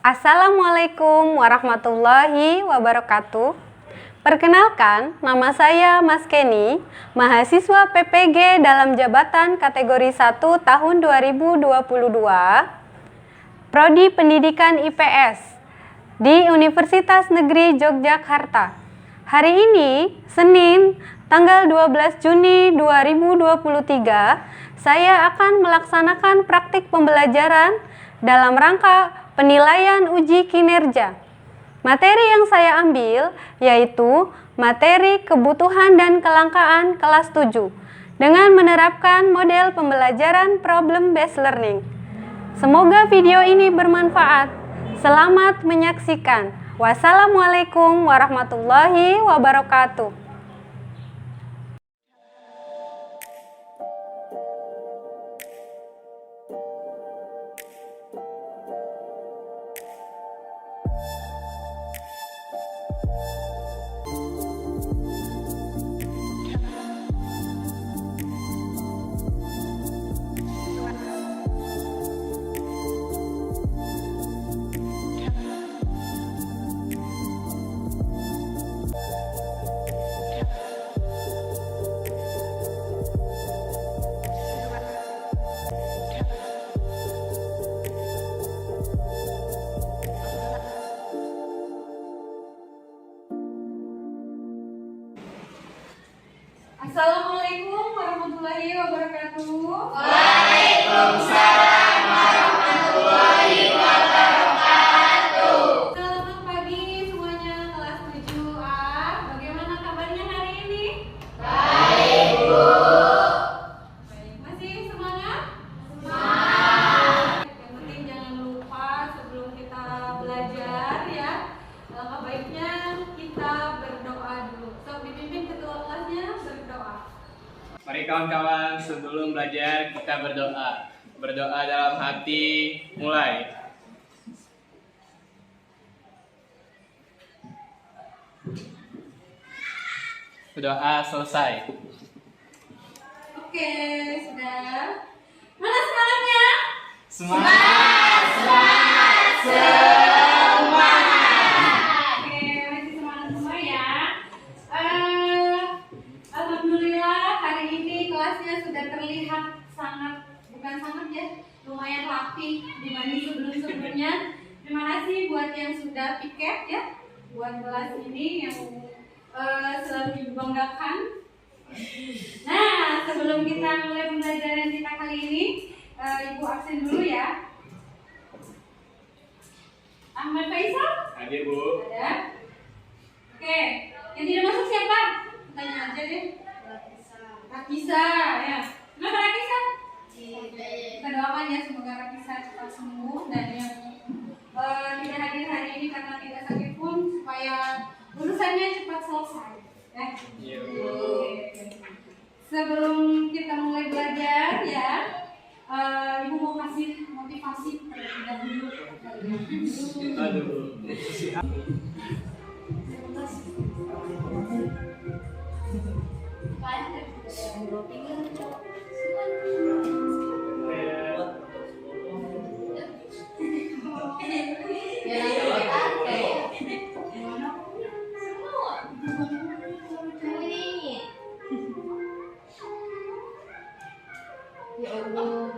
Assalamualaikum warahmatullahi wabarakatuh. Perkenalkan, nama saya Mas Kenny, mahasiswa PPG dalam jabatan kategori 1 tahun 2022, Prodi Pendidikan IPS di Universitas Negeri Yogyakarta. Hari ini, Senin, tanggal 12 Juni 2023, saya akan melaksanakan praktik pembelajaran dalam rangka penilaian uji kinerja. Materi yang saya ambil yaitu materi kebutuhan dan kelangkaan kelas 7 dengan menerapkan model pembelajaran problem based learning. Semoga video ini bermanfaat. Selamat menyaksikan. Wassalamualaikum warahmatullahi wabarakatuh. Assalamualaikum warahmatullahi wabarakatuh. Waalaikumsalam warahmatullahi wabarakatuh. Selamat pagi semuanya kelas 7A. Bagaimana kabarnya hari ini? Baik, Bu. Baik. Masih semangat? Semangat. Yang penting jangan lupa sebelum kita belajar ya. Alangkah baiknya kita berdoa dulu. So, dipimpin ketua kelasnya berdoa. Mari kawan-kawan, sebelum belajar kita berdoa. Berdoa dalam hati, mulai. Berdoa selesai. Oke, sudah. Mana semangatnya? Semangat! Oke, masih semangat semua ya. Alhamdulillah hari ini kelasnya sudah terlihat bukan sangat ya, lumayan rapi dibanding sebelum-sebelumnya. Terima kasih buat yang sudah piket ya, buat kelas ini yang selalu dibanggakan. Nah, sebelum kita mulai pembelajaran kita kali ini, Ibu absen dulu ya. Ahmad Faisal? Hadir, Bu. Ada. Oke, yang tidak masuk siapa? Tanya aja deh. Rakisa, ya. Kenapa Rakisa? Kita doakan ya semoga Rakisa cepat sembuh dan yang tidak hadir hari ini karena tidak sakit pun supaya urusannya cepat selesai. Ya. Iya, Bu. Oke. Sebelum kita mulai belajar ya, Ibu mau kasih motivasi terlebih dahulu. Aduh. Ya Allah.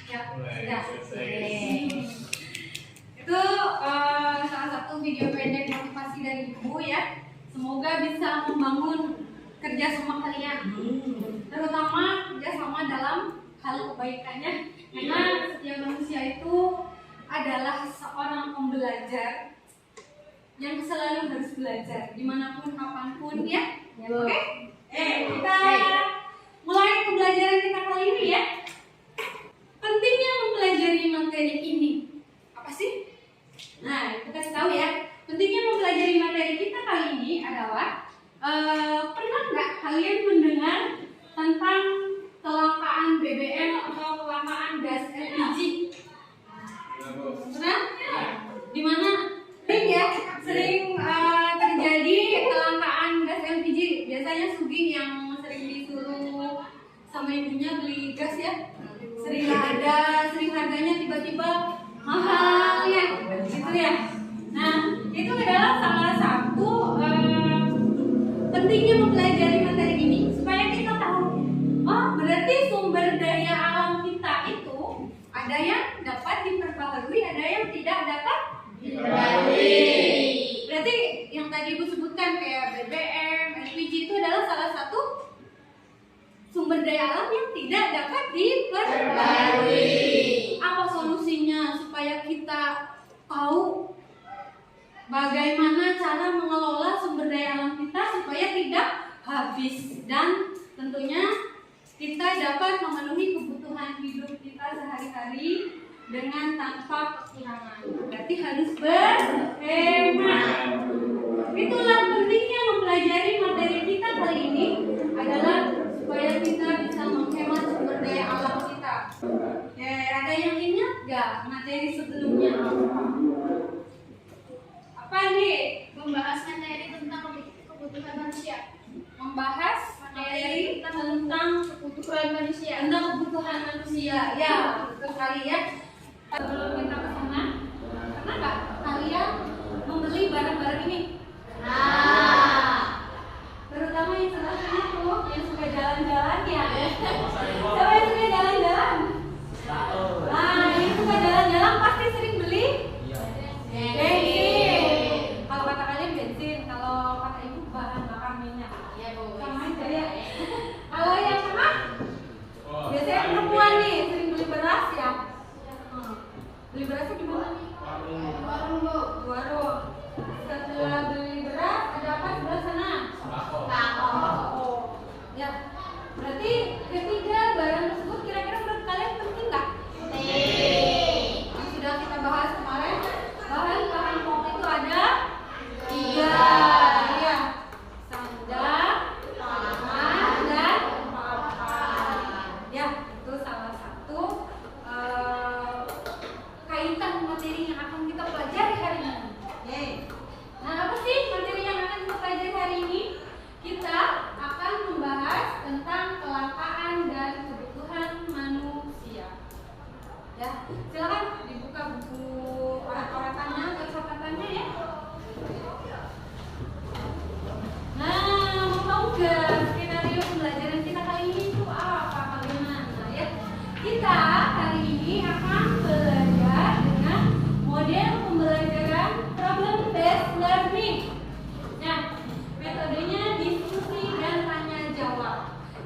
Ya, Mulai, sudah. selesai. Itu salah satu video pendek motivasi dari Ibu ya. Semoga bisa membangun kerjasama kalian, terutama kerjasama dalam hal kebaikannya. Karena setiap manusia itu adalah seorang pembelajar yang selalu harus belajar dimanapun kapanpun ya. Oke? Kita mulai pembelajaran kita kali ini ya. Pentingnya mempelajari materi ini apa sih? Nah, kita kasih tahu ya. Pentingnya mempelajari materi kita kali ini adalah pernah nggak kalian mendengar tentang kelangkaan BBM atau kelangkaan gas LPG? Pernah? Di mana? Sering ya, terjadi kelangkaan gas LPG. Biasanya Sugi yang sering disuruh sama ibunya beli gas ya. Sering harganya tiba-tiba mahal ya, gitu ya. Nah, itu adalah salah satu pentingnya mempelajari materi ini supaya kita tahu, oh berarti sumber daya alam kita itu ada yang dapat diperbaharui, ada yang tidak dapat diperbaharui. Berarti yang tadi Ibu sebutkan kayak BBM, LPG itu adalah salah satu sumber daya alam yang tidak dapat diperbaharui. Apa solusinya supaya kita tahu bagaimana cara mengelola sumber daya alam kita supaya tidak habis dan tentunya kita dapat memenuhi kebutuhan hidup kita sehari-hari dengan tanpa kekurangan. Berarti harus berhemat. Itulah pentingnya mempelajari materi kita kali ini adalah supaya kita bisa menghemat sumber daya alam kita. Ya, ada yang ingat gak materi sebelumnya? Apa nih? Membahas materi tentang kebutuhan manusia. Membahas materi tentang Kebutuhan manusia. tentang kebutuhan manusia. Ya, betul sekali ya. Sebelum kita ke sana, pernah nggak kalian membeli barang-barang ini? Terutama yang sebelah sini tuh, yang suka jalan-jalan ya. Siapa yang suka jalan-jalan? Nah, yang suka jalan-jalan pasti sering beli bensin. Kalau kata kalian bensin, kalau kata ibu bahan bakar minyak. Iya, Bu. Sama aja ya. Kalau yang tengah, biasanya perempuan nih sering beli beras ya. Beli berasnya di mana? Warung, Bu. Warung. Setelah beli beras, ada apa sebelah sana? Ya, berarti ketiga barang tersebut kira-kira menurut kalian penting nggak? Yang sudah kita bahas kemarin, bahan-bahan pokok itu ada 3, ya, sandang, pangan, dan papan. Ya, itu salah satu kaitan materi yang akan kita pelajari hari ini. Yeay. Nah, apa sih materi yang akan kita pelajari hari ini? Kita akan membahas tentang kelangkaan dan kebutuhan manusia. Ya, silakan dibuka buku orat-oratannya atau catatannya ya. Nah, mau tahu nggak skenario pembelajaran kita kali ini itu apa bagaimana ya? Kita hari ini akan belajar dengan model pembelajaran problem based learning. Nah, metodenya diskusi dan tanya jawab.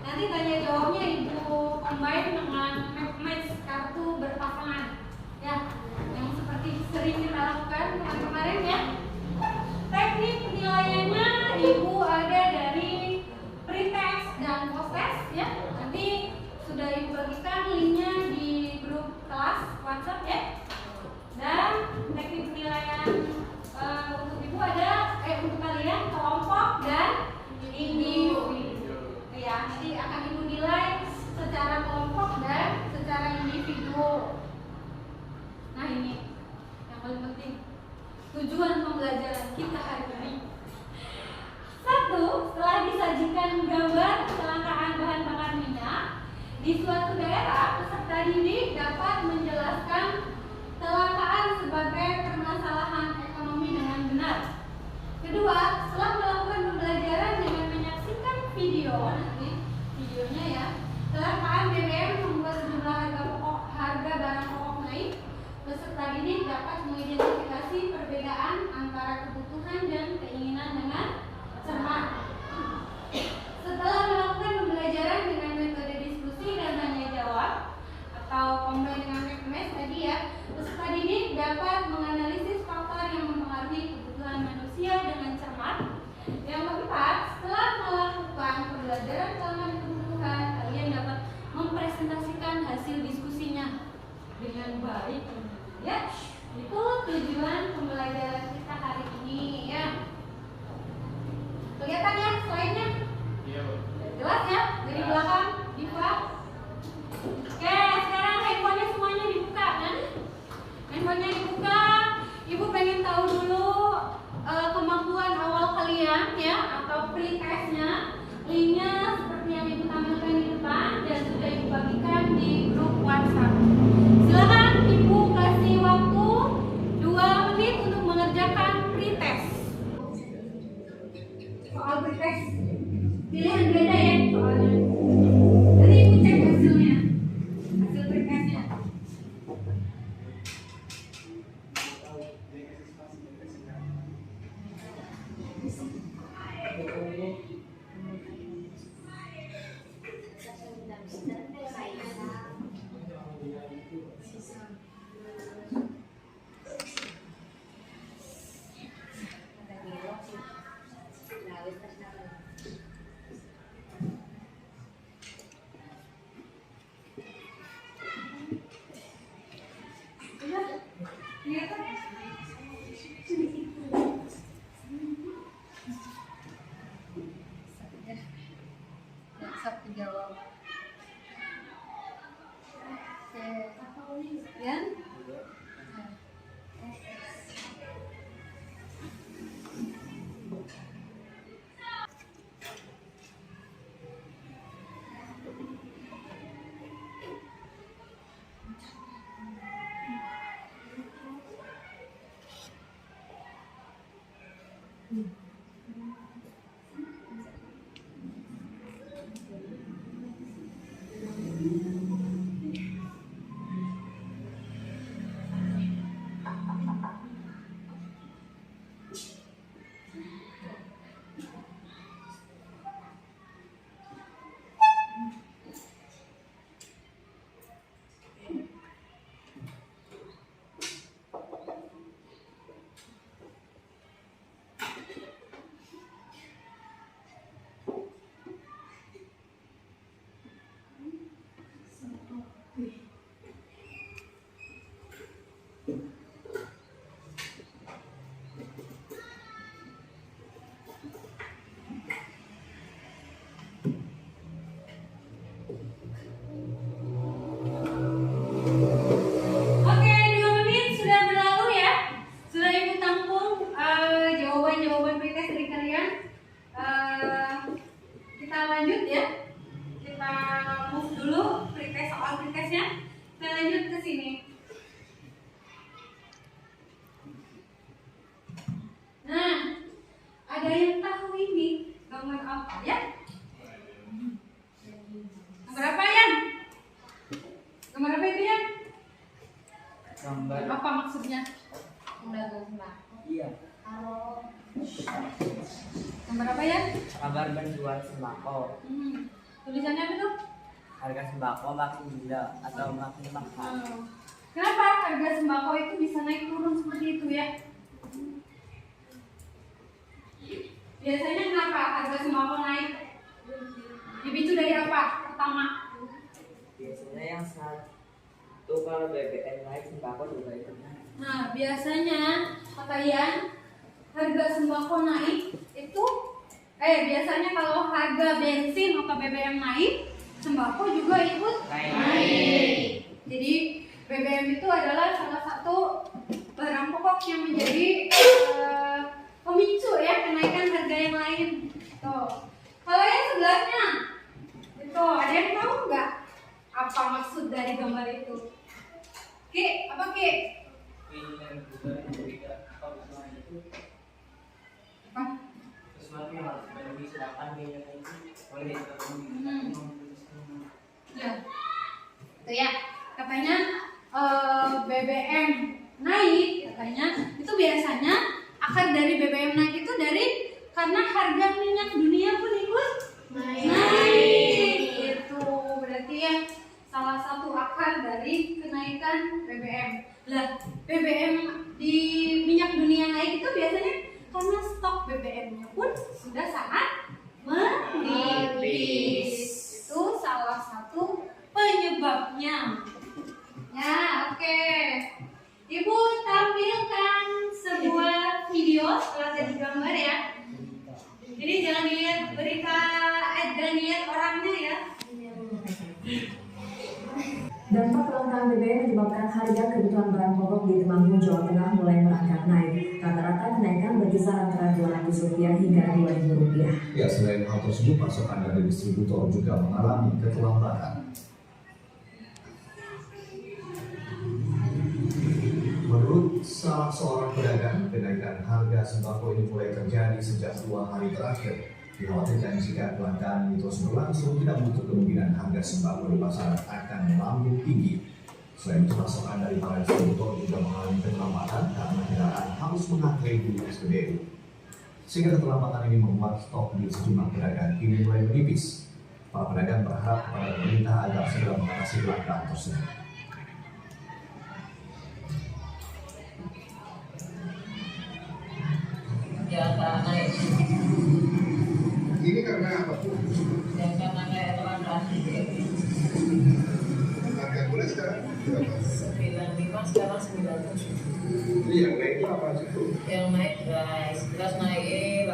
Nanti tanya jawabnya Ibu combine dengan match kartu berpasangan. Ya, yang seperti sering kita lakukan kemarin ya. Teknik penilaiannya Ibu ada dari pre-test dan post-test ya. Nanti sudah Ibu bagikan linknya di grup kelas WhatsApp ya. Dan teknik penilaian untuk Ibu ada untuk kalian kelompok dan individu. Ya, nanti akan Ibu nilai secara kelompok dan secara individu. Nah, ini yang paling penting. Tujuan pembelajaran kita hari ini. 1. Setelah disajikan gambar kelangkaan bahan bakar minyak di suatu daerah, peserta didik dapat menjelaskan kelangkaan sebagai permasalahan ekonomi dengan benar. Kedua, setelah melakukan pembelajaran dengan menyaksikan video, nanti videonya ya, kelangkaan BBM membuat sejumlah harga barang pokok naik. Peserta didik dapat mengidentifikasi perbedaan antara kebutuhan dan keinginan dengan cermat. Setelah melakukan pembelajaran dengan metode diskusi dan tanya jawab atau combine dengan match tadi ya, peserta didik dapat menganalisis faktor yang mempengaruhi kebutuhan manusia dengan cermat. Yang keempat, setelah melakukan pembelajaran kelangkaan kebutuhan, kalian dapat mempresentasikan hasil diskusinya dengan baik. Ya, itu tujuan pembelajaran kita hari ini ya. Kelihatan ya slide-nya? Iya, Bu. bagikan ya, atau pretestnya. Linknya seperti yang Ibu tampilkan di depan dan sudah Ibu bagikan di grup WhatsApp. Silakan Ibu kasih waktu 2 menit untuk mengerjakan pretest. Soal pretest pilihan beda ya soalnya. Nanti Ibu cek hasilnya, hasil pretestnya. Siap dijawab. Ya. Oke, 2 menit sudah berlalu ya. Sudah Ibu tampung jawaban-jawaban pretest dari kalian. Kita lanjut ya. Kita move dulu pretest soal pretestnya. Kita lanjut ke sini. Nah, ada yang tahu ini gambar apa ya? Gambar apa ya? Gambar apa itu ya? Gambar Apa maksudnya? iya, Gambar apa ya? kabar bantuan sembako. Tulisannya apa tuh? Harga sembako makin gila atau makin mahal. Kenapa harga sembako itu bisa naik turun seperti itu ya? Biasanya kenapa harga sembako naik? Dipicu dari apa? Pertama, Biasanya yang satu kalau BBM naik sembako juga ikut naik. nah biasanya kalian harga sembako naik itu biasanya kalau harga bensin atau BBM naik, sembako juga ikut naik. Jadi BBM itu adalah salah satu barang pokok yang menjadi pemicu ya kenaikan harga yang lain. Tuh. Kalau yang sebelahnya, itu ada yang tahu nggak apa maksud dari gambar itu? Ki, apa Ki? Ini yang juga berbeda kalau misalnya itu Apa? sesuatu yang harus dibagi sedangkan biaya itu oleh Ya, itu ya. Katanya BBM naik, katanya itu biasanya akar dari BBM naik itu dari karena harga minyak dunia pun ikut naik. Itu berarti ya salah satu akar dari kenaikan BBM. Lah, BBM di minyak dunia naik itu biasanya karena stok BBM-nya pun sudah sangat menipis. Itu salah satu penyebabnya. Ya, oke. Ibu tampilkan sebuah video setelah tadi gambar ya. Jadi jangan lihat jangan lihat orangnya ya. Dampak kelangkaan BBM menyebabkan harga kebutuhan bahan pokok di Temanggung, Jawa Tengah mulai angkat naik. Rata-rata kenaikan berkisar antara Rp200 hingga Rp2.000. Ya, selain hal tersebut, pasokan dari distributor juga mengalami keterlambatan. Menurut salah seorang pedagang, kenaikan harga sembako ini mulai terjadi sejak 2 hari terakhir. Dikhawatirkan jika kelangkaan ini terus berlangsung, tidak menutup kemungkinan harga sembako di pasaran akan melambung tinggi. Selain itu, pasokan dari para distributor juga mengalami keterlambatan karena kendaraan harus mengantri di SPBU. Sehingga keterlambatan ini membuat stok di sejumlah pedagang kini mulai menipis. Para pedagang berharap kepada pemerintah agar segera mengatasi kelangkaan tersebut. Ya, naik. Ini karena apa Bu? Ya, karena kayak kelangkaan. Harga gula sekarang berapa? 95 sekarang 97. Ini yang naik itu apa sih Bu? Yang naik beras naik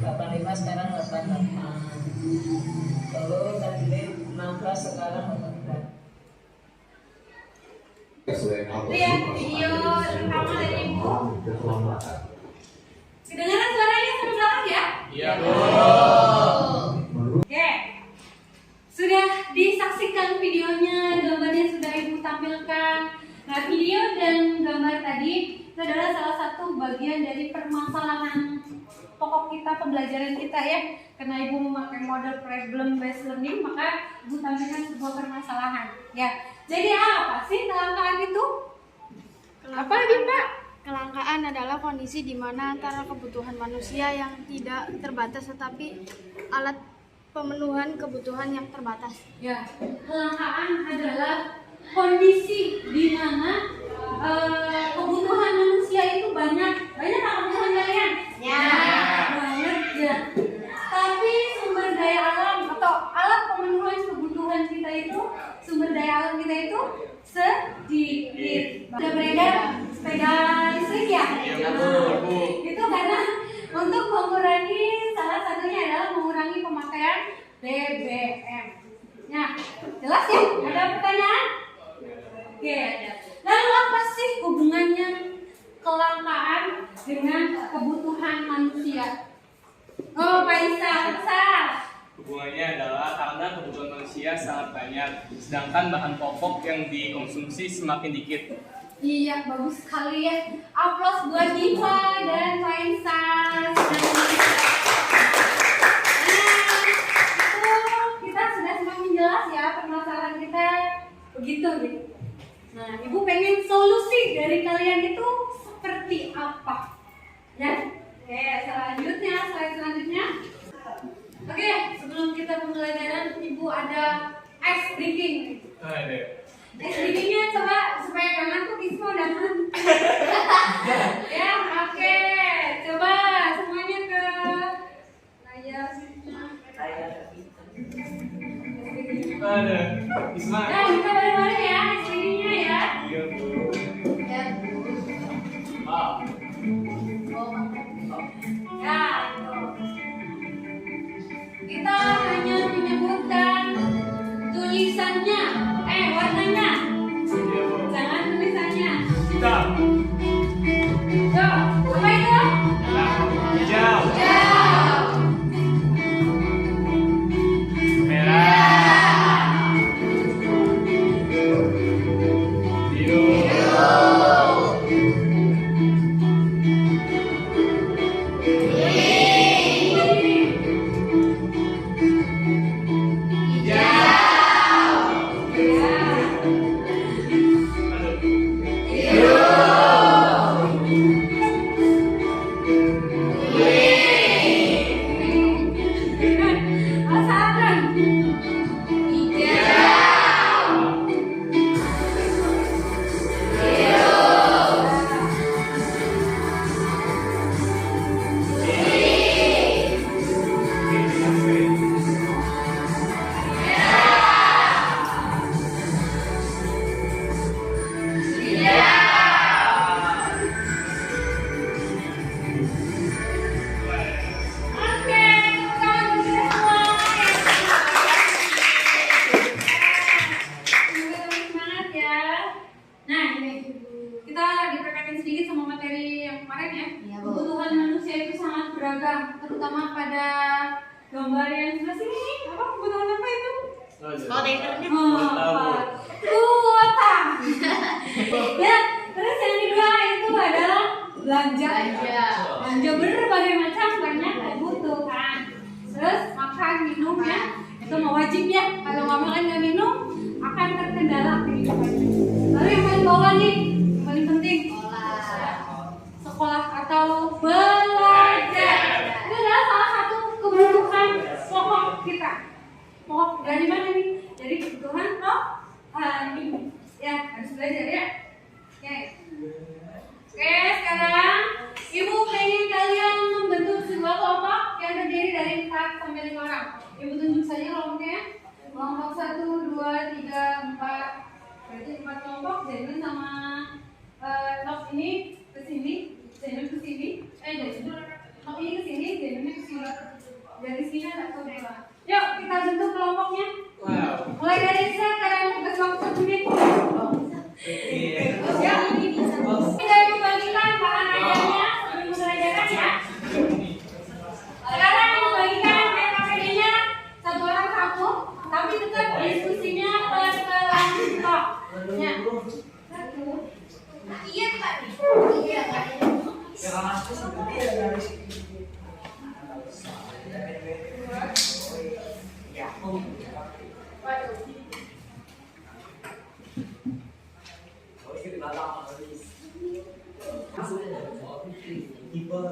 85 sekarang 88. Telur tadi 16 sekarang 18. Selain hal Lihat tersebut, video pasokan rekaman dari Ibu. mengalami keterlambatan. Kedengaran suaranya sampai belakang ya? Iya, Bu. Oke. Sudah disaksikan videonya, gambarnya sudah Ibu tampilkan. Nah, video dan gambar tadi itu adalah salah satu bagian dari permasalahan pokok kita, pembelajaran kita ya. Karena Ibu memakai model problem based learning, maka Ibu tampilkan sebuah permasalahan. Ya. Jadi apa sih kelangkaan itu? Apa lagi, Pak? Kelangkaan adalah kondisi di mana antara kebutuhan manusia yang tidak terbatas tetapi alat pemenuhan kebutuhan yang terbatas. Ya, kelangkaan adalah kondisi di mana kebutuhan manusia itu banyak kebutuhan kalian? Ya, banyak ya. Tapi sumber daya alam atau alat pemenuhan kebutuhan kita itu, sumber daya alam kita itu sedikit. Sudah beredar sepeda listrik ya? Iya, Bu. Itu karena untuk mengurangi, salah satunya adalah mengurangi pemakaian BBM. Nah, jelas ya? Ada pertanyaan? Oke. Lalu apa sih hubungannya kelangkaan dengan kebutuhan manusia? Oh, Pak Isa, besar. Hubungannya adalah karena kebutuhan manusia sangat banyak, sedangkan bahan pokok yang dikonsumsi semakin dikit. Iya, bagus sekali ya. Aplaus buat Diva dan Pak Isa. Nah, itu kita sudah semakin jelas ya permasalahan kita begitu gitu. Nah, Ibu pengen solusi dari kalian itu seperti apa? Ya. Oke, slide selanjutnya. Oke, sebelum kita pembelajaran, Ibu ada ice breaking. Ada. Ice breakingnya coba supaya kangen tuh Isma udah ya, oke. Coba semuanya ke layar. Ada. Isma. Nah, kita bareng-bareng ya ice breakingnya ya. Iya, Bu. Ya. Ah. Ya, itu. Kita hanya menyebutkan tulisannya, warnanya. Iya, Bu. Jangan tulis sedikit sama materi yang kemarin ya. Kebutuhan manusia itu sangat beragam, terutama pada gambar yang sebelah sini. Apa kebutuhan apa itu? Kuota. Ya, terus yang kedua itu adalah belanja. Belanja berbagai macam banyak kebutuhan. Terus makan minum ya, itu mau wajib ya. Kalau nggak makan nggak minum akan terkendala kehidupannya. Lalu yang paling bawah nih, yang paling penting sekolah atau belajar. Itu adalah salah satu kebutuhan pokok kita. Pokok dari mana nih? Dari kebutuhan rohani. Ya, harus belajar ya. Oke, sekarang Ibu pengen kalian membentuk sebuah kelompok yang terdiri dari 4 sampai 5 orang. Ibu tunjuk saja kelompoknya. Kelompok 1, 2, 3, 4. Berarti 4 kelompok. Zainul sama Nok ini ke sini, Zainul ke sini. Nok ini ke sini, Zainulnya ke sini. Dari sini ada kelompok. Yuk kita bentuk kelompoknya. Mulai dari sekarang ke kelompok 1 menit. Ya, kita membagikan bahan ajarnya sebelum pembelajaran ya. Sekarang membagikan PKPD-nya 1 orang 1, tapi tetap diskusinya berkelanjutan. Ya. Iya Pak. Iya Pak.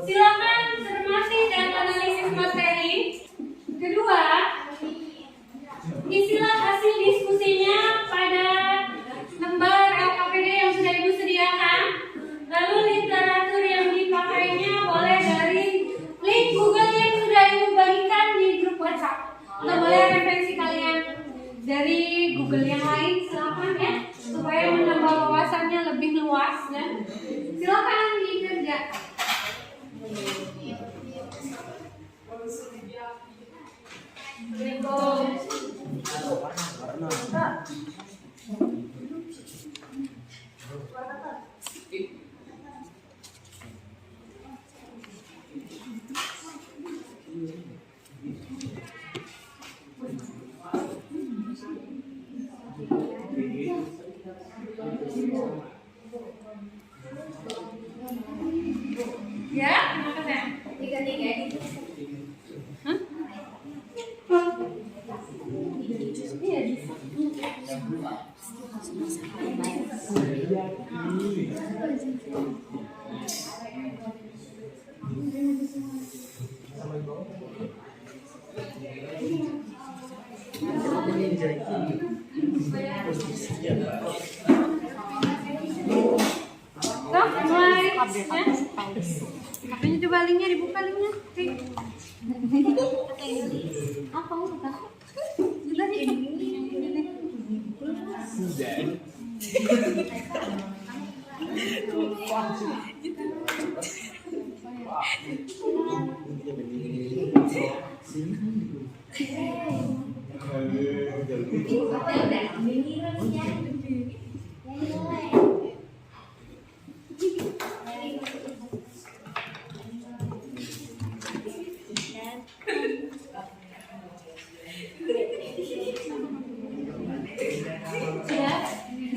Silakan cermati dan analisis materi. Kedua, isilah hasil diskusinya pada lembar LKPD yang sudah Ibu sediakan. Lalu literatur yang dipakainya boleh dari link Google yang sudah Ibu bagikan di grup WhatsApp. Atau boleh referensi kalian dari Google yang lain, silakan ya, supaya menambah wawasannya lebih luas ya. Silakan dikerjakan. Ya, kenapa saya? 3 itu. Hah? Mulai ya. Makanya coba linknya dibuka linknya. Apa udah? Sudah nih.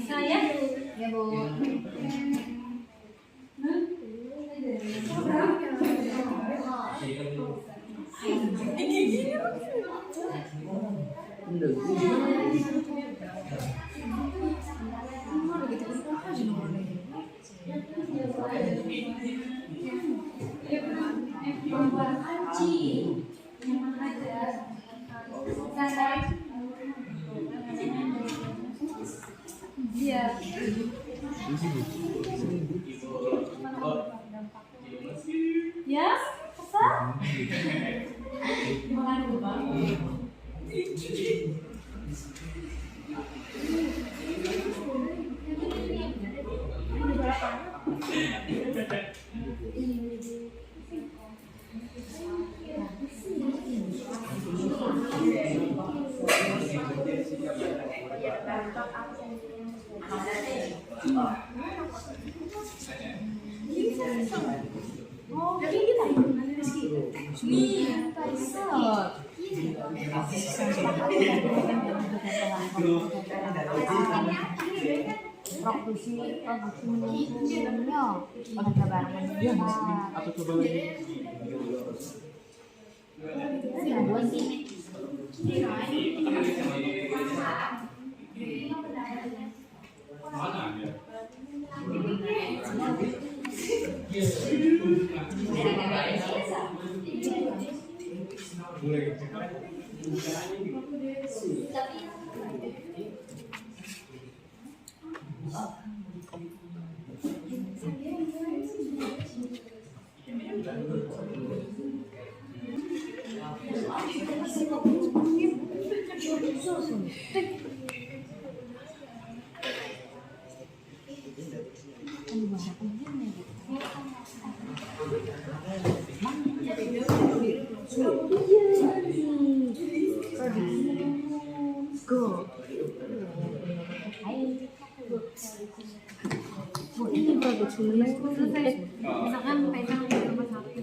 Saya ya Bu. Iya. Ya, apa? Misalkan pegang nomor 1, nomor 2.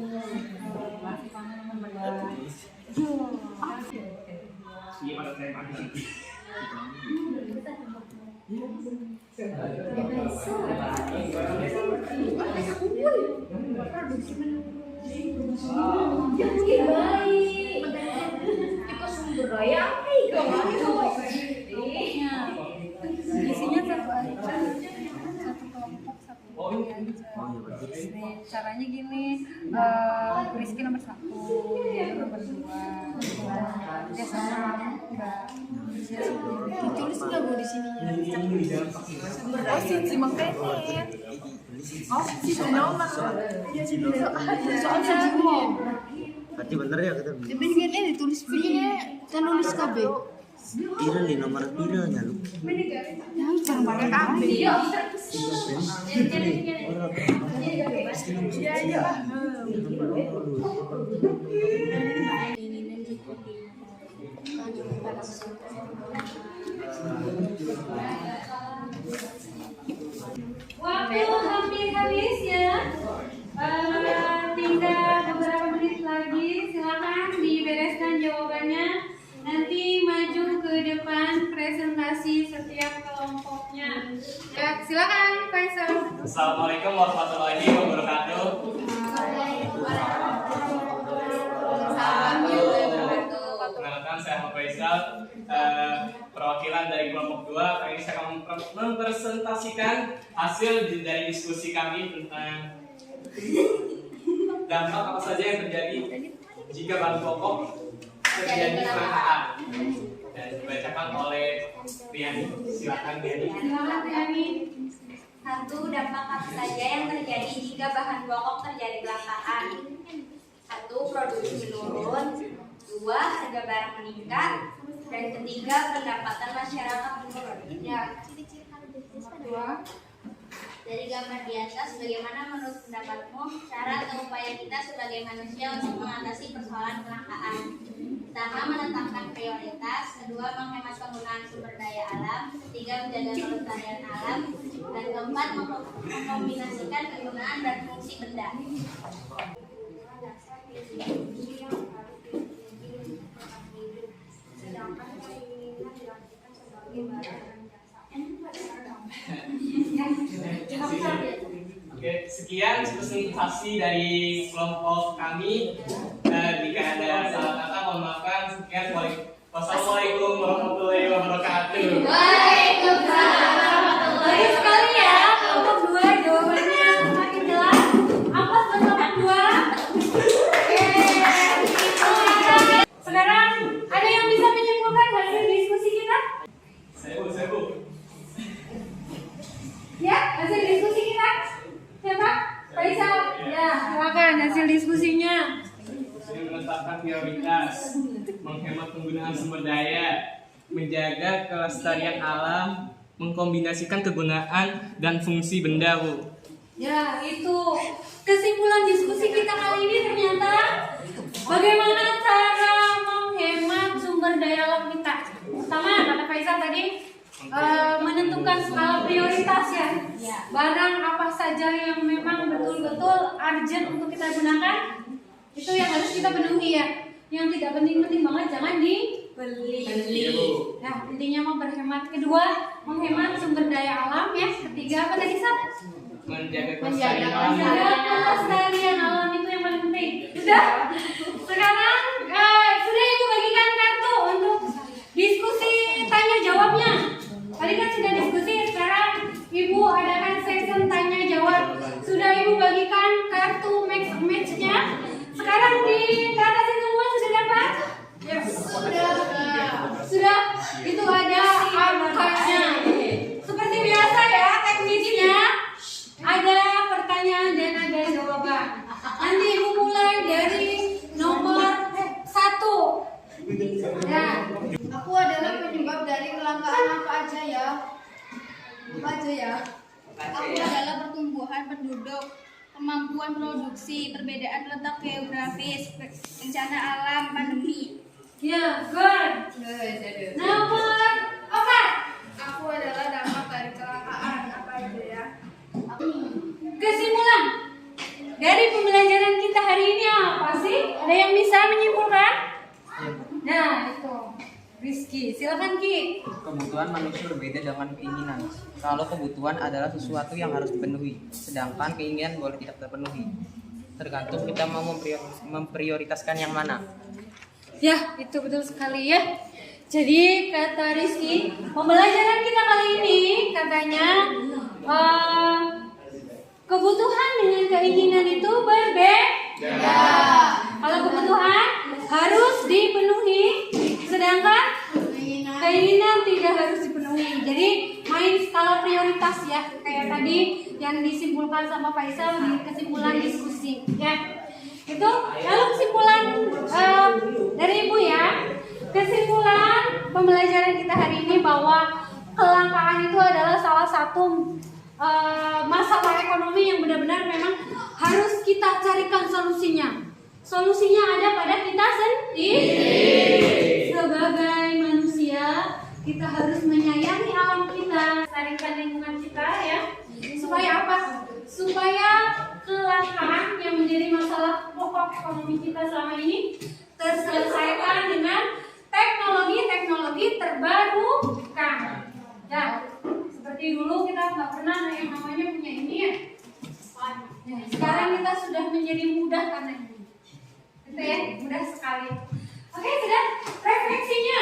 Isinya satu aja, satu kelompok, satu hari aja. Caranya gini, Rizky nomor 1, dia nomor 2. Dia sama enggak. Ditulis nggak Bu di sini? Oh, si makanya. Oh, si nomor. Soalnya Jimo. Berarti bener ya kata. Tapi ini ditulis begini, kan nulis KB. Pira li nomor pira nya lu. Yang jangan pakai KB. Waktu hampir habis ya. Tinggal beberapa menit lagi. Silakan dibereskan jawabannya. Nanti maju ke depan presentasi setiap kelompoknya. Ya, silakan Faisal. Assalamualaikum warahmatullahi wabarakatuh. Perkenalkan, saya Ahmad Faisal, perwakilan dari kelompok 2. Kali ini saya akan mempresentasikan hasil dari diskusi kami tentang dampak apa saja yang terjadi jika bahan pokok terjadi kelangkaan. Dan dibacakan oleh Riani. Silakan Riani. Silakan Riani. 1. Dampak apa saja yang terjadi jika bahan pokok terjadi kelangkaan? 1. Produksi menurun. 2. Harga barang meningkat. Dan ketiga, pendapatan masyarakat menurun. Ya. 2. Dari gambar di atas, bagaimana menurut pendapatmu cara atau upaya kita sebagai manusia untuk mengatasi persoalan kelangkaan? Pertama, menetapkan prioritas. Kedua, menghemat penggunaan sumber daya alam. Ketiga, menjaga kelestarian alam. Dan keempat, mengkombinasikan kegunaan dan fungsi benda. Oke, sekian presentasi dari kelompok kami. Jika ada salah kata, mohon maafkan. Sekian, wassalamualaikum warahmatullahi wabarakatuh. Waalaikumsalam warahmatullahi wabarakatuh. Sekali ya, kelompok 2 jawabannya semakin jelas. Apa buat kelompok 2? Sekarang ada yang bisa menyimpulkan hasil diskusi kita? Saya Bu. Ya, hasil diskusi kita. Siapa? Faisal. Ya, silakan hasil diskusinya. Saya menetapkan prioritas, menghemat penggunaan sumber daya, menjaga kelestarian alam, mengkombinasikan kegunaan dan fungsi benda, Bu. Ya, itu kesimpulan diskusi kita kali ini. Ternyata bagaimana cara menghemat sumber daya alam kita. Pertama, kata Faisal tadi, menentukan skala prioritas ya. Barang apa saja yang memang betul-betul urgent untuk kita gunakan, itu yang harus kita penuhi ya. Yang tidak penting-penting banget jangan dibeli. Nah, intinya mau berhemat. Kedua, menghemat sumber daya alam ya. Ketiga apa tadi, Sat? Menjaga kelestarian alam itu yang paling penting. Sudah? Sekarang sudah Ibu bagikan kartu untuk diskusi tanya jawabnya. Tadi kan sudah diskusi, sekarang Ibu adakan session tanya jawab. Sudah Ibu bagikan kartu match-nya. Sekarang diatasi semua sudah dapat? Ya, sudah. Itu ada angkanya. Seperti biasa ya teknisnya. Ada pertanyaan dan ada jawaban. Nanti Ibu mulai dari nomor 1. Ya. Aku adalah penyebab dari kelangkaan apa aja ya? Apa aja ya? Aku adalah pertumbuhan penduduk, kemampuan produksi, perbedaan letak geografis, bencana alam, pandemi. Ya, good. Nomor 4. Aku adalah dampak dari kelangkaan apa aja ya? Kesimpulan dari pembelajaran kita hari ini apa sih? Ada yang bisa menyimpulkan? Nah, itu Rizky, silakan Ki. Kebutuhan manusia berbeda dengan keinginan. Kalau kebutuhan adalah sesuatu yang harus dipenuhi, sedangkan keinginan boleh tidak terpenuhi. Tergantung kita mau memprioritaskan yang mana. Ya, itu betul sekali ya. Jadi kata Rizky, pembelajaran kita kali ini katanya kebutuhan dengan keinginan itu berbeda. Kalau kebutuhan harus dipenuhi, sedangkan keinginan tidak harus dipenuhi. Jadi main skala prioritas ya, kayak tadi yang disimpulkan sama Faisal di kesimpulan diskusi ya. Itu lalu kesimpulan dari Ibu ya. Kesimpulan pembelajaran kita hari ini bahwa kelangkaan itu adalah salah satu masalah ekonomi yang benar-benar memang harus kita carikan solusinya. Solusinya ada pada kita sendiri. Sebagai manusia, kita harus menyayangi alam kita, melestarikan lingkungan kita ya. Supaya apa? Supaya kelangkaan yang menjadi masalah pokok ekonomi kita selama ini terselesaikan dengan teknologi terbarukan. Ya, seperti dulu kita nggak pernah yang namanya punya ini ya. Sekarang kita sudah menjadi mudah karena ini. Itu ya, mudah sekali. Oke, sudah refleksinya.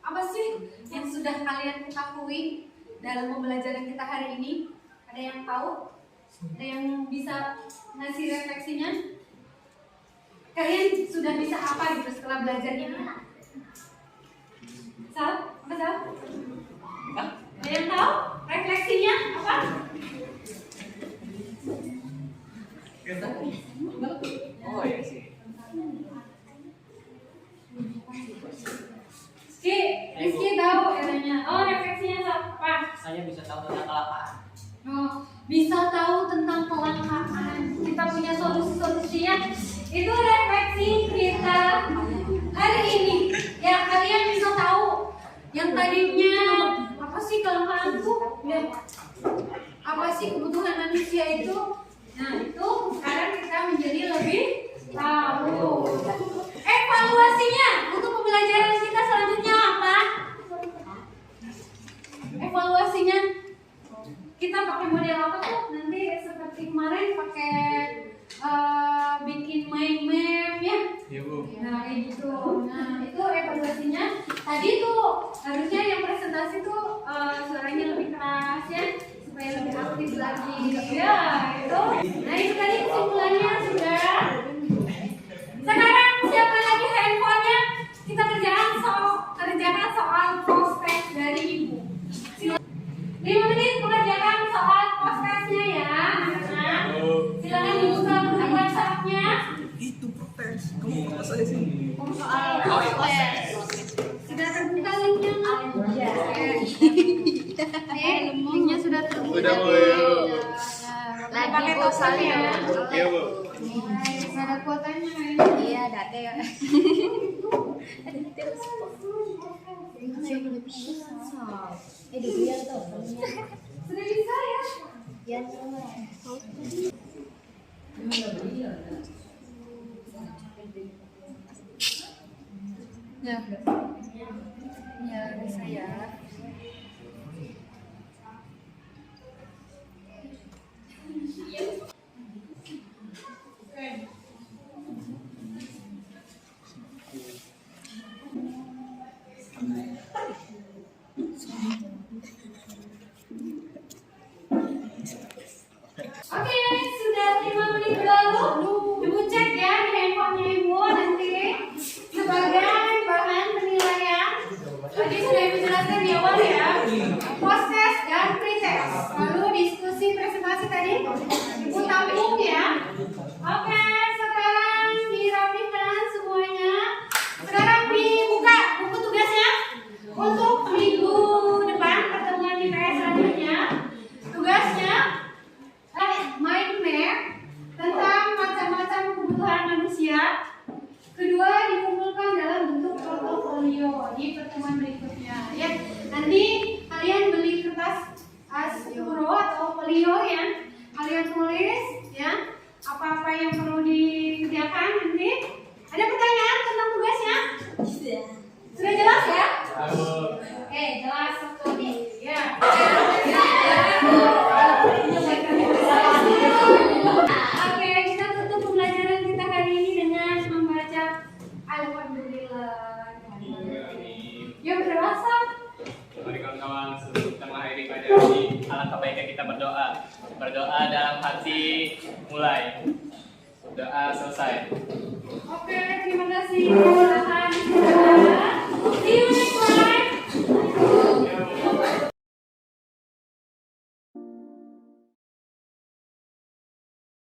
Apa sih yang sudah kalian ketahui dalam pembelajaran kita hari ini? Ada yang tahu? Ada yang bisa ngasih refleksinya? Kalian sudah bisa apa gitu setelah belajar ini? Sal? Apa Sal? Ada yang tahu refleksinya apa? Oh iya sih. Rizky tahu katanya. Oh, refleksinya apa? Saya bisa tahu tentang kelangkaan. Oh, bisa tahu tentang kelangkaan. Kita punya solusi-solusinya. Itu refleksi kita hari ini. Ya, kalian bisa tahu yang tadinya apa sih kelangkaan itu? Ya. Apa sih kebutuhan manusia itu? Nah, itu sekarang kita menjadi lebih tahu. Evaluasinya untuk pembelajaran kita selanjutnya apa? Evaluasinya kita pakai model apa tuh? Nanti seperti kemarin pakai bikin mind map ya. Iya Bu. Nah kayak gitu. Nah itu evaluasinya. Tadi tuh harusnya yang presentasi tuh suaranya lebih keras ya, supaya lebih aktif lagi. Ya itu. Nah itu tadi kesimpulannya sudah. Sekarang siapkan lagi handphonenya. Kita kerjakan soal prospek dari Ibu. 5 menit mengerjakan soal prospeknya ya, anak-anak. Silakan dibuka buku WhatsApp-nya. Itu protes. Kamu apa saya sih? Soal prospek. Sudah terbuka linknya nggak? Linknya sudah terbuka. Udah, Bu. pakai token ya. Iya, Bu. Nggak ada kuotanya kan? Iya, date ya. Dia tuh. Sudah bisa ya? Ya, Ya bisa ya. Oke, sudah 5 menit berlalu. Ibu cek ya di handphonenya Ibu nanti sebagai bahan penilaian. Tadi sudah Ibu jelaskan di awal ya. Proses dan pretest. Lalu diskusi presentasi tadi Ibu tampung ya. Oke, sekarang dirapikan semuanya. Sekarang dibuka buku tugasnya untuk minggu depan pertemuan di PS selanjutnya. Tugasnya mind map tentang macam-macam kebutuhan manusia. Kedua, dikumpulkan dalam bentuk portofolio di pertemuan berikutnya. Ya, nanti kalian beli kertas A10 atau folio ya. Kalian tulis ya apa-apa yang perlu dikerjakan nanti. Ada pertanyaan tentang tugasnya? Sudah jelas ya? Oke, jelas sekali. Ya. Oke, kita tutup pembelajaran kita hari ini dengan membaca Alhamdulillah. Yuk berdoa. Mari kawan-kawan, sebelum kita mengakhiri pelajaran ini, alangkah baiknya kita berdoa. Berdoa dalam hati, mulai. Doa selesai. Oke, terima kasih.